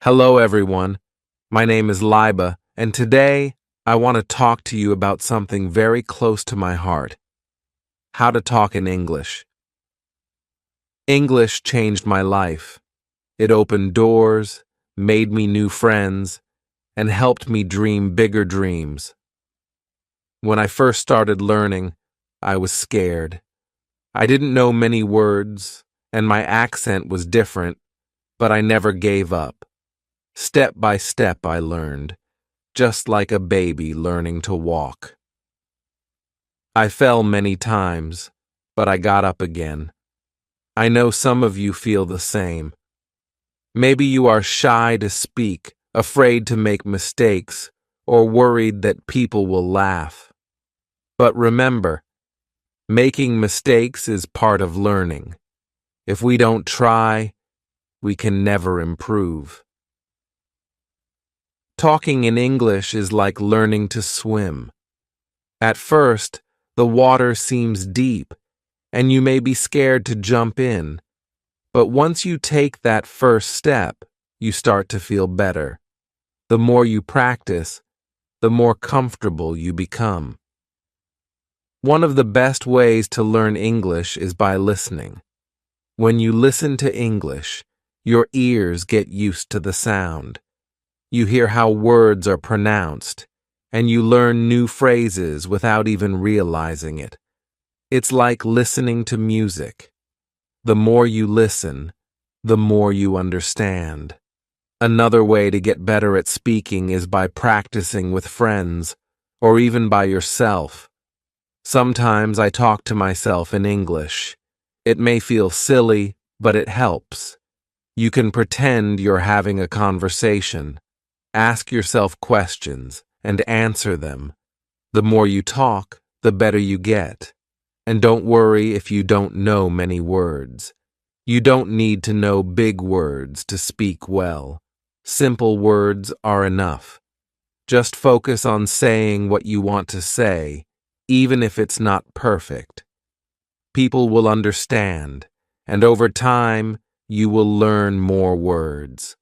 Hello, everyone. My name is Liba, and today I want to talk to you about something very close to my heart: how to talk in English. English changed my life. It opened doors, made me new friends, and helped me dream bigger dreams. When I first started learning, I was scared. I didn't know many words, and my accent was different, but I never gave up. Step by step, I learned, just like a baby learning to walk. I fell many times, but I got up again. I know some of you feel the same. Maybe you are shy to speak, afraid to make mistakes, or worried that people will laugh. But remember, making mistakes is part of learning. If we don't try, we can never improve. Talking in English is like learning to swim. At first, the water seems deep, and you may be scared to jump in. But once you take that first step, you start to feel better. The more you practice, the more comfortable you become. One of the best ways to learn English is by listening. When you listen to English, your ears get used to the sound. You hear how words are pronounced, and you learn new phrases without even realizing it. It's like listening to music. The more you listen, the more you understand. Another way to get better at speaking is by practicing with friends, or even by yourself. Sometimes I talk to myself in English. It may feel silly, but it helps. You can pretend you're having a conversation. Ask yourself questions and answer them. The more you talk, the better you get. And don't worry if you don't know many words. You don't need to know big words to speak well. Simple words are enough. Just focus on saying what you want to say, even if it's not perfect. People will understand, and over time, you will learn more words.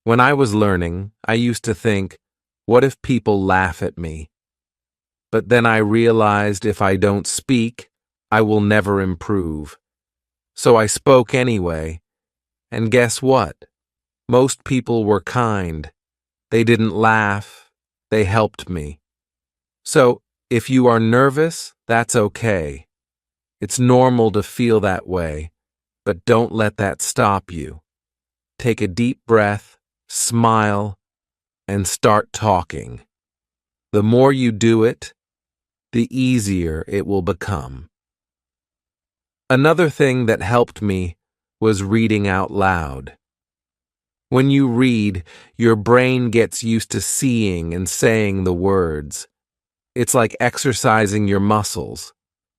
When I was learning, I used to think, what if people laugh at me? But then I realized if I don't speak, I will never improve. So I spoke anyway, and guess what? Most people were kind. They didn't laugh, they helped me. So if you are nervous, that's okay. It's normal to feel that way, but don't let that stop you. Take a deep breath, smile, and start talking. The more you do it, the easier it will become. Another thing that helped me was reading out loud. When you read, your brain gets used to seeing and saying the words. It's like exercising your muscles.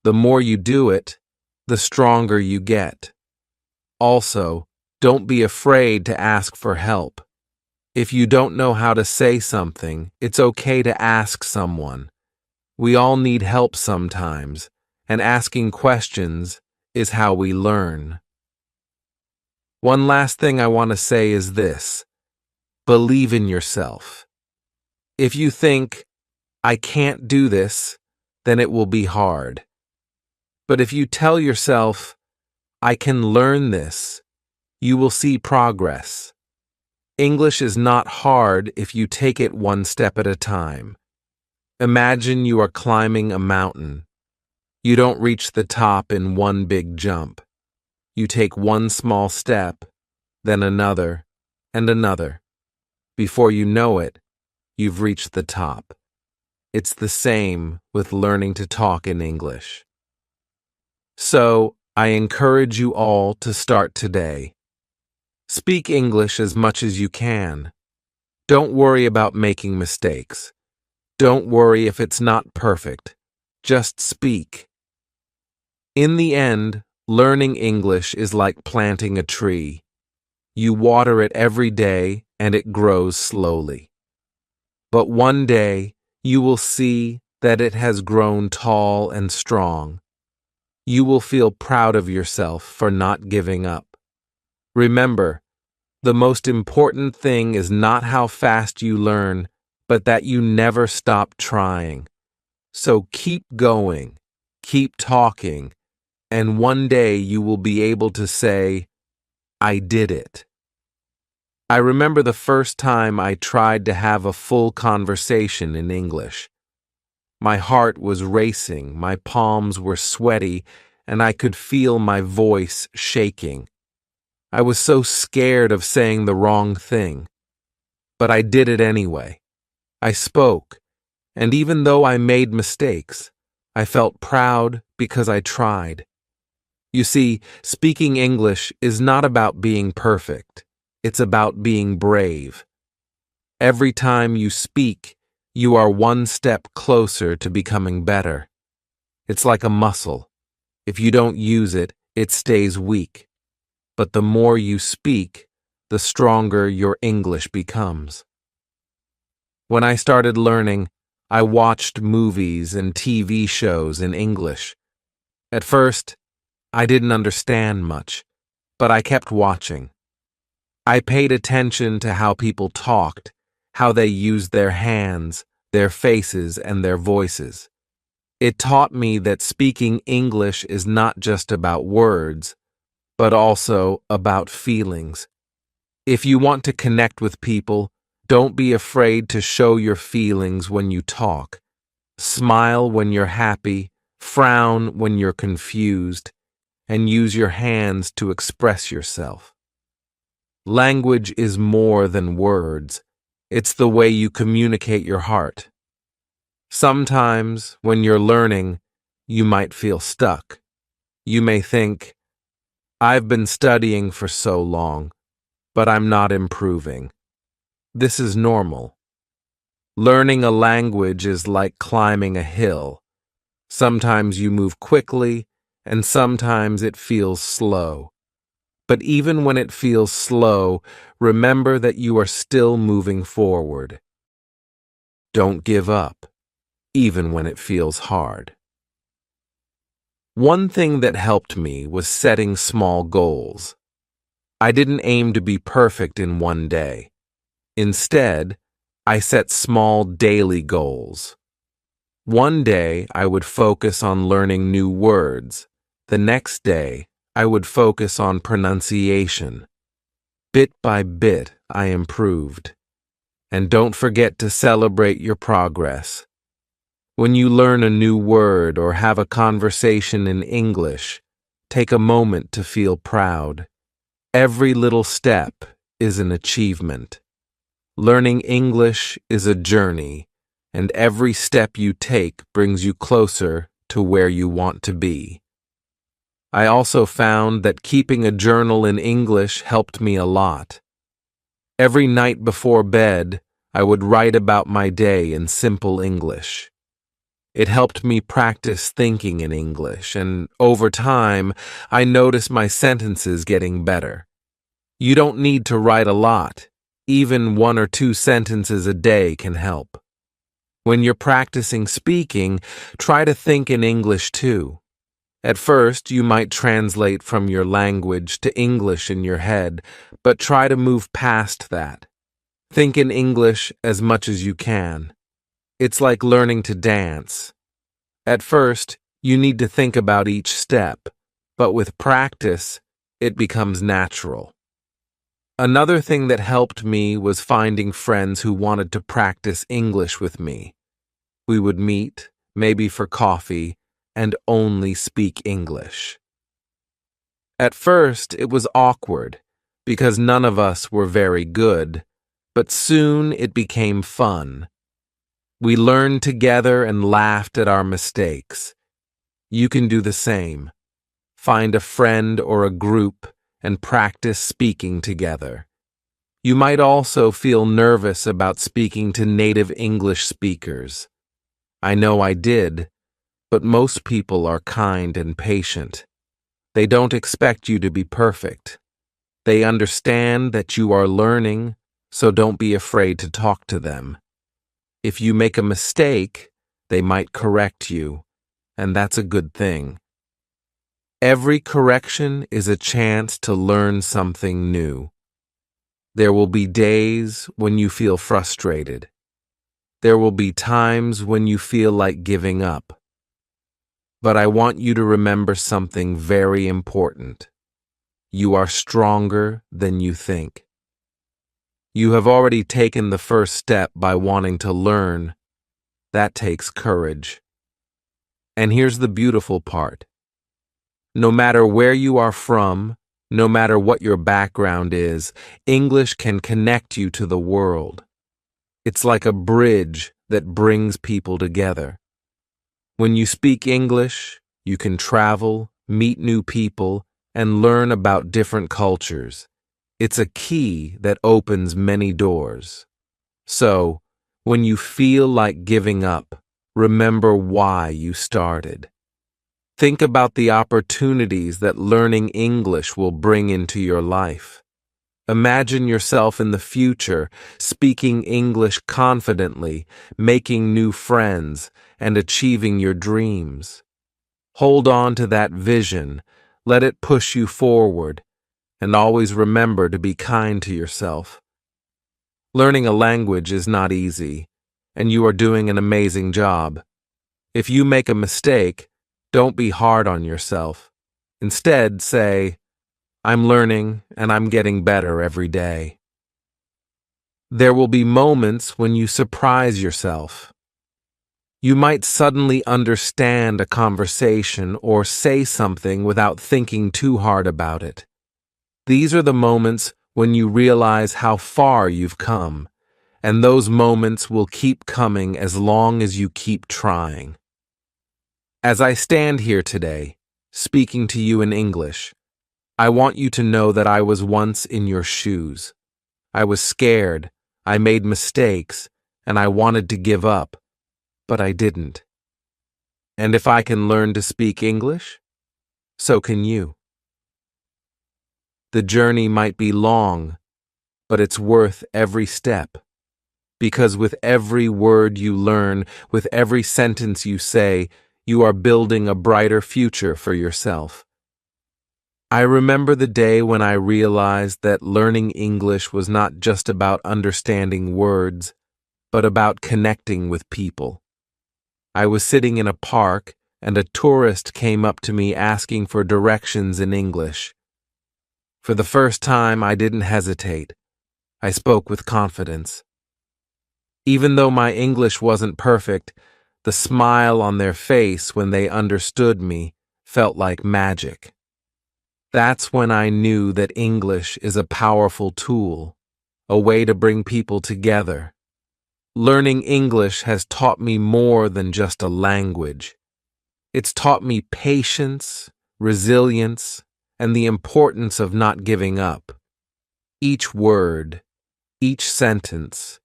The more you do it, the stronger you get. Also, don't be afraid to ask for help. If you don't know how to say something, it's okay to ask someone. We all need help sometimes, and asking questions is how we learn. One last thing I want to say is this: believe in yourself. If you think, I can't do this, then it will be hard. But if you tell yourself, I can learn this, you will see progress. English is not hard if you take it one step at a time. Imagine you are climbing a mountain. You don't reach the top in one big jump. You take one small step, then another, and another. Before you know it, you've reached the top. It's the same with learning to talk in English. So, I encourage you all to start today. Speak English as much as you can. Don't worry about making mistakes. Don't worry if it's not perfect. Just speak. In the end, learning English is like planting a tree. You water it every day and it grows slowly. But one day, you will see that it has grown tall and strong. You will feel proud of yourself for not giving up. Remember, The most important thing is not how fast you learn, but that you never stop trying. So keep going, keep talking, and one day you will be able to say, I did it. I remember the first time I tried to have a full conversation in English. My heart was racing, my palms were sweaty, and I could feel my voice shaking. I was so scared of saying the wrong thing. But I did it anyway. I spoke, and even though I made mistakes, I felt proud because I tried. You see, speaking English is not about being perfect. It's about being brave. Every time you speak, you are one step closer to becoming better. It's like a muscle. If you don't use it, it stays weak. But the more you speak, the stronger your English becomes. When I started learning, I watched movies and TV shows in English. At first, I didn't understand much, but I kept watching. I paid attention to how people talked, how they used their hands, their faces, and their voices. It taught me that speaking English is not just about words, but also about feelings. If you want to connect with people, don't be afraid to show your feelings when you talk. Smile when you're happy, frown when you're confused, and use your hands to express yourself. Language is more than words. It's the way you communicate your heart. Sometimes, when you're learning, you might feel stuck. You may think, I've been studying for so long, but I'm not improving. This is normal. Learning a language is like climbing a hill. Sometimes you move quickly, and sometimes it feels slow. But even when it feels slow, remember that you are still moving forward. Don't give up, even when it feels hard. One thing that helped me was setting small goals. I didn't aim to be perfect in one day. Instead, I set small daily goals. One day, I would focus on learning new words. The next day, I would focus on pronunciation. Bit by bit, I improved. And don't forget to celebrate your progress. When you learn a new word or have a conversation in English, take a moment to feel proud. Every little step is an achievement. Learning English is a journey, and every step you take brings you closer to where you want to be. I also found that keeping a journal in English helped me a lot. Every night before bed, I would write about my day in simple English. It helped me practice thinking in English, and over time, I noticed my sentences getting better. You don't need to write a lot. Even 1 or 2 sentences a day can help. When you're practicing speaking, try to think in English too. At first, you might translate from your language to English in your head, but try to move past that. Think in English as much as you can. It's like learning to dance. At first, you need to think about each step, but with practice, it becomes natural. Another thing that helped me was finding friends who wanted to practice English with me. We would meet, maybe for coffee, and only speak English. At first, it was awkward, because none of us were very good, but soon it became fun. We learned together and laughed at our mistakes. You can do the same. Find a friend or a group and practice speaking together. You might also feel nervous about speaking to native English speakers. I know I did, but most people are kind and patient. They don't expect you to be perfect. They understand that you are learning, so don't be afraid to talk to them. If you make a mistake, they might correct you, and that's a good thing. Every correction is a chance to learn something new. There will be days when you feel frustrated. There will be times when you feel like giving up. But I want you to remember something very important. You are stronger than you think. You have already taken the first step by wanting to learn. That takes courage. And here's the beautiful part. No matter where you are from, no matter what your background is, English can connect you to the world. It's like a bridge that brings people together. When you speak English, you can travel, meet new people, and learn about different cultures. It's a key that opens many doors. So, when you feel like giving up, remember why you started. Think about the opportunities that learning English will bring into your life. Imagine yourself in the future, speaking English confidently, making new friends, and achieving your dreams. Hold on to that vision, let it push you forward, and always remember to be kind to yourself. Learning a language is not easy, and you are doing an amazing job. If you make a mistake, don't be hard on yourself. Instead, say, I'm learning and I'm getting better every day. There will be moments when you surprise yourself. You might suddenly understand a conversation or say something without thinking too hard about it. These are the moments when you realize how far you've come, and those moments will keep coming as long as you keep trying. As I stand here today, speaking to you in English, I want you to know that I was once in your shoes. I was scared, I made mistakes, and I wanted to give up, but I didn't. And if I can learn to speak English, so can you. The journey might be long, but it's worth every step. Because with every word you learn, with every sentence you say, you are building a brighter future for yourself. I remember the day when I realized that learning English was not just about understanding words, but about connecting with people. I was sitting in a park, and a tourist came up to me asking for directions in English. For the first time, I didn't hesitate. I spoke with confidence. Even though my English wasn't perfect, the smile on their face when they understood me felt like magic. That's when I knew that English is a powerful tool, a way to bring people together. Learning English has taught me more than just a language. It's taught me patience, resilience, and the importance of not giving up. Each word, each sentence,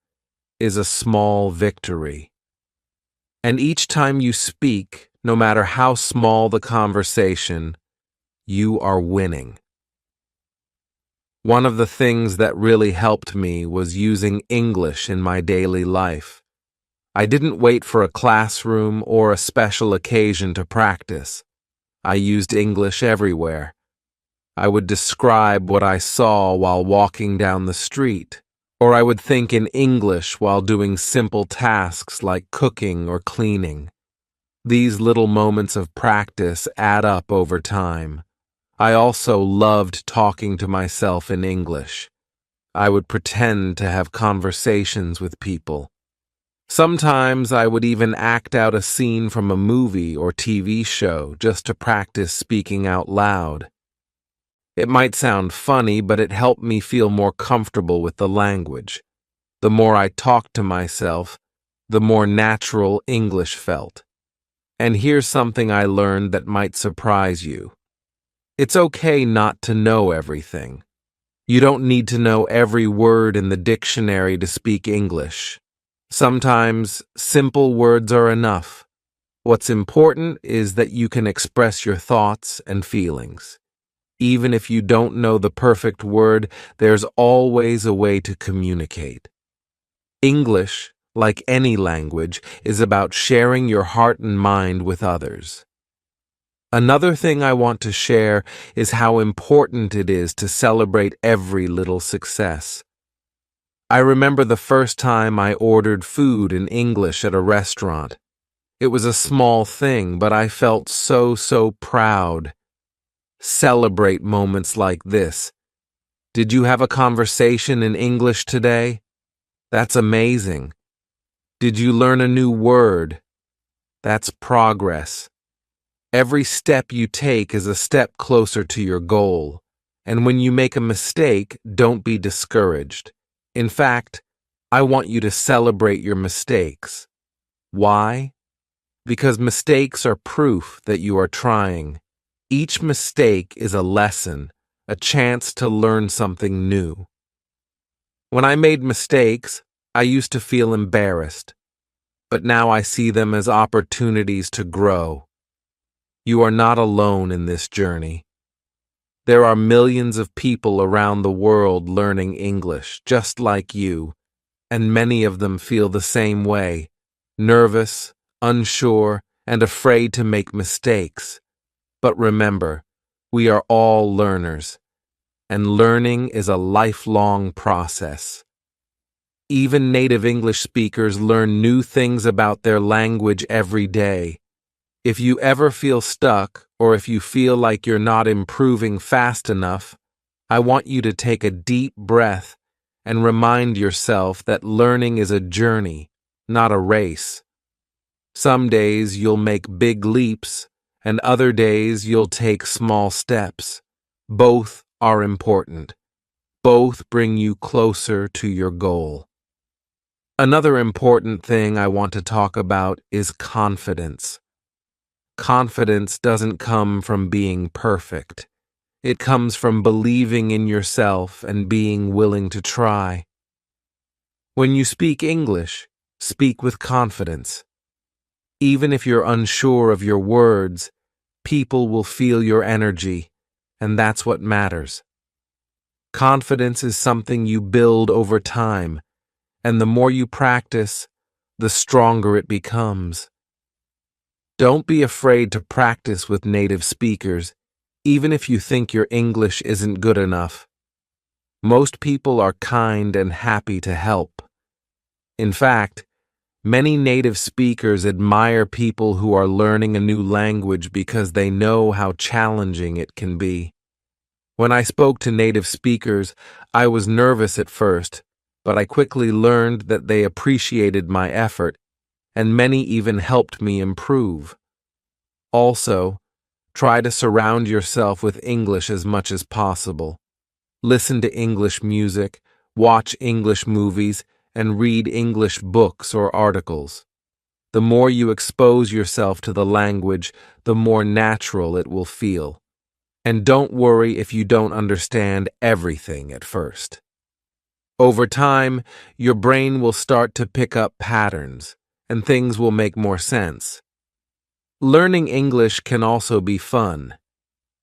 is a small victory. And each time you speak, no matter how small the conversation, you are winning. One of the things that really helped me was using English in my daily life. I didn't wait for a classroom or a special occasion to practice. I used English everywhere. I would describe what I saw while walking down the street, or I would think in English while doing simple tasks like cooking or cleaning. These little moments of practice add up over time. I also loved talking to myself in English. I would pretend to have conversations with people. Sometimes I would even act out a scene from a movie or TV show just to practice speaking out loud. It might sound funny, but it helped me feel more comfortable with the language. The more I talked to myself, the more natural English felt. And here's something I learned that might surprise you. It's okay not to know everything. You don't need to know every word in the dictionary to speak English. Sometimes simple words are enough. What's important is that you can express your thoughts and feelings. Even if you don't know the perfect word, there's always a way to communicate. English, like any language, is about sharing your heart and mind with others. Another thing I want to share is how important it is to celebrate every little success. I remember the first time I ordered food in English at a restaurant. It was a small thing, but I felt so proud. Celebrate moments like this. Did you have a conversation in English today? That's amazing. Did you learn a new word? That's progress. Every step you take is a step closer to your goal. And when you make a mistake, don't be discouraged. In fact, I want you to celebrate your mistakes. Why? Because mistakes are proof that you are trying. Each mistake is a lesson, a chance to learn something new. When I made mistakes, I used to feel embarrassed, but now I see them as opportunities to grow. You are not alone in this journey. There are millions of people around the world learning English, just like you, and many of them feel the same way, nervous, unsure, and afraid to make mistakes. But remember, we are all learners, and learning is a lifelong process. Even native English speakers learn new things about their language every day. If you ever feel stuck, or if you feel like you're not improving fast enough, I want you to take a deep breath and remind yourself that learning is a journey, not a race. Some days you'll make big leaps, and other days you'll take small steps. Both are important. Both bring you closer to your goal. Another important thing I want to talk about is confidence. Confidence doesn't come from being perfect. It comes from believing in yourself and being willing to try. When you speak English, speak with confidence. Even if you're unsure of your words, people will feel your energy, and that's what matters. Confidence is something you build over time, and the more you practice, the stronger it becomes. Don't be afraid to practice with native speakers, even if you think your English isn't good enough. Most people are kind and happy to help. In fact, many native speakers admire people who are learning a new language because they know how challenging it can be. When I spoke to native speakers, I was nervous at first, but I quickly learned that they appreciated my effort, and many even helped me improve. Also, try to surround yourself with English as much as possible. Listen to English music, watch English movies, and read English books or articles. The more you expose yourself to the language, the more natural it will feel. And don't worry if you don't understand everything at first. Over time, your brain will start to pick up patterns, and things will make more sense. Learning English can also be fun.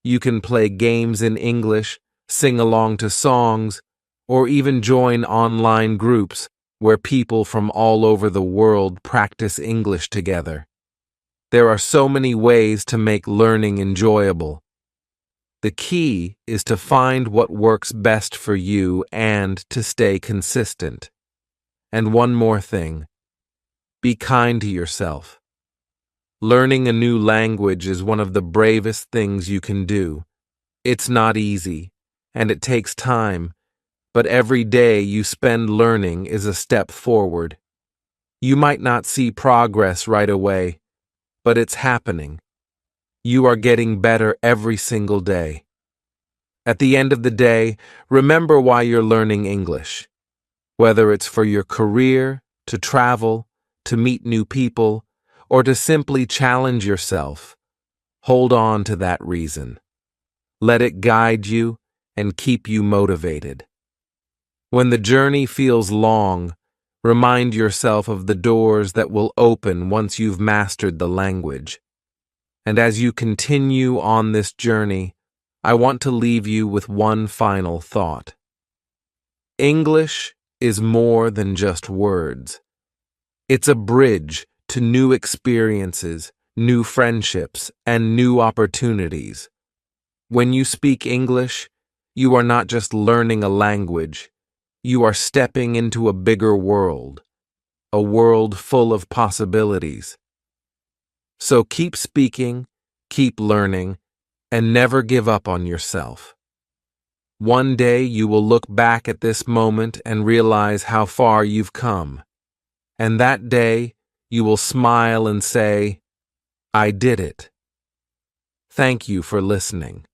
You can play games in English, sing along to songs, or even join online groups where people from all over the world practice English together. There are so many ways to make learning enjoyable. The key is to find what works best for you and to stay consistent. And one more thing. Be kind to yourself. Learning a new language is one of the bravest things you can do. It's not easy, and it takes time, but every day you spend learning is a step forward. You might not see progress right away, but it's happening. You are getting better every single day. At the end of the day, remember why you're learning English. Whether it's for your career, to travel, to meet new people, or to simply challenge yourself, hold on to that reason. Let it guide you and keep you motivated. When the journey feels long, remind yourself of the doors that will open once you've mastered the language. And as you continue on this journey, I want to leave you with one final thought. English is more than just words. It's a bridge to new experiences, new friendships, and new opportunities. When you speak English, you are not just learning a language, You are stepping into a bigger world, a world full of possibilities. So keep speaking, keep learning, and never give up on yourself. One day you will look back at this moment and realize how far you've come. And that day you will smile and say, I did it. Thank you for listening.